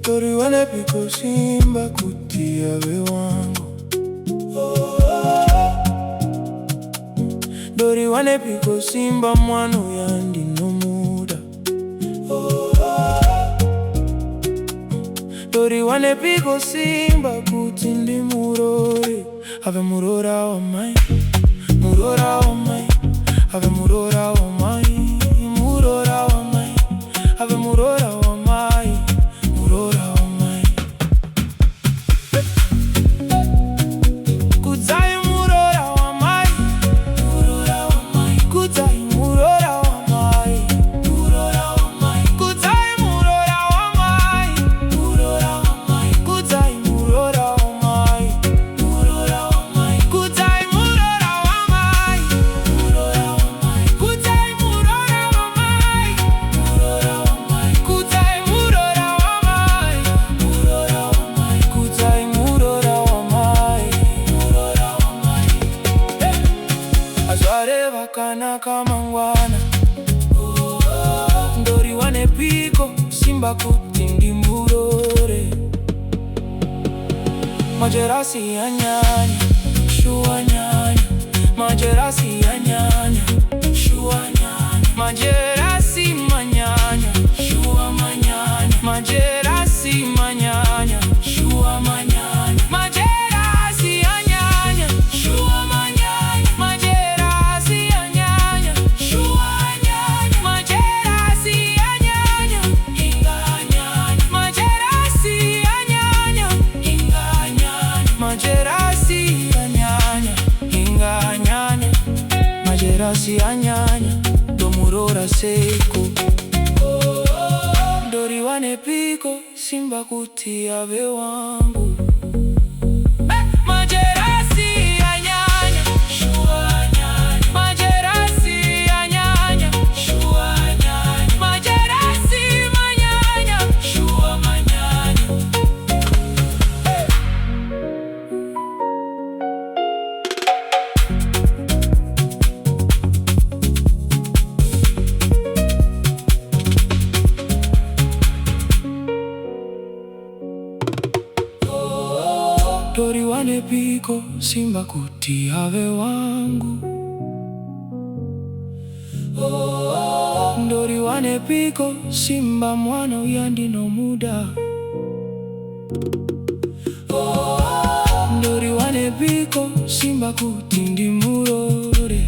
Tori wanepiko simba kuti ave wangu. Dori wanepiko simba mwanu yandi no muda. Dori wanepiko simba kuti ndi Muroora. Ave Muroora waMai, Muroora waMai, ave Muroora waMai, Muroora waMai, ave Muroora waMai, Muroora waMai. Kudzai Muroora waMai, Muroora waMai. Kudzai Muroora waMai, Muroora waMai. Kudzai Muroora waMai, Muroora waMai. Kudzai Muroora waMai, Muroora waMai. Kudzai Muroora waMai, Muroora waMai. Kudzai Muroora waMai, Muroora waMai. Kudzai Muroora waMai, Muroora waMai. Kudzai Muroora waMai, Muroora waMai. Azware vakana kamangwana. Dori wanepiko simba kuti ndi Muroora. Majerasi ya nyanya, shua nyanya. Majerasi ya nyanya, shua nyanya. Majerasi manyanya, shua manyanya. Majerasi manyanya, shua manyanya. Majerasi ya nyanya, shua manyanya. Majerasi ya nyanya, shua nyanya. Majerasi ya nyanya, inga nyanya. Majerasi ya nyanya, inga nyanya. Majerasi ya nyanya, inga nyanya. Majerasi ya nyanya, do Muroora seko. Dori wanepiko simba kuti ave wangu. Majerasi ya nyanya, shua nyanya. Majerasi ya nyanya, shua nyanya. Majerasi manyanya, shua manyanya. Dori wanepiko simba kuti ave wangu. Dori wanepiko simba mwana uyandi no muda. Dori wanepiko simba kuti ndi Muroora.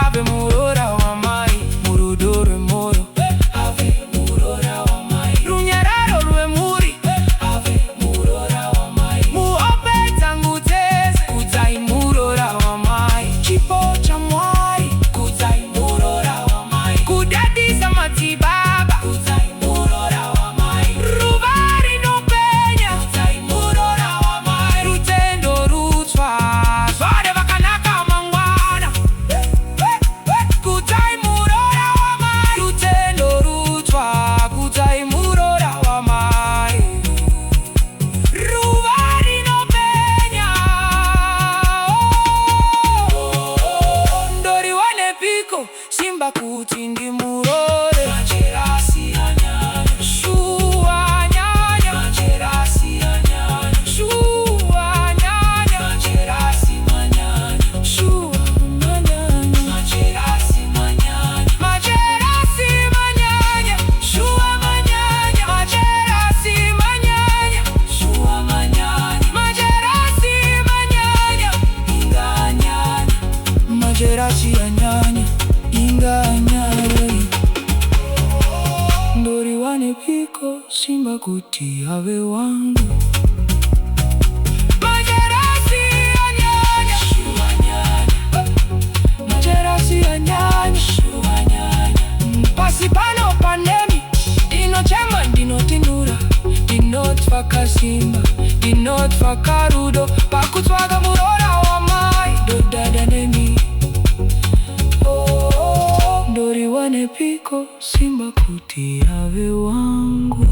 Ave Muroora waMai, murudore moro. Ave Muroora waMai, runyararo rwe muri. Ave Muroora waMai, muope tangu teze. Kudzai Muroora waMai, chipo cha mwai. Kudzai Muroora waMai, kudadisa matibaba. Kudzai Muroora waMai, ruvari no penya. Kudzai Muroora waMai, rutendo rutwa. Zvare vakanaka mangwana. Kudzai Muroora waMai, rutendo rutwa. Kudzai Muroora waMai, ruvari no penya. Dori wanepiko simba kuti ndi Muroora. Majerasi ya nyanya, shua nyanya. Majerasi ya nyanya, shua nyanya. Majerasi manyanya, shua manyanya. Majerasi manyanya. Majerasi manyanya, shua manyanya. Majerasi manyanya, shua manyanya. Majerasi manyanya, inga nyanya. Majerasi ya nyanya, inga nyanya. Dori wanepiko simba kuti ave wangu. Majerasi ya nyanya, shua nyanya. Majerasi ya nyanya, shua nyanya. Pasi pano pandemi, dino chema dino tinura. Dinot fakasimba, dinot fakarudo. Pakutswaga Muroora waMai, dodada nemi. Dori wanepiko simba kuti ave wangu.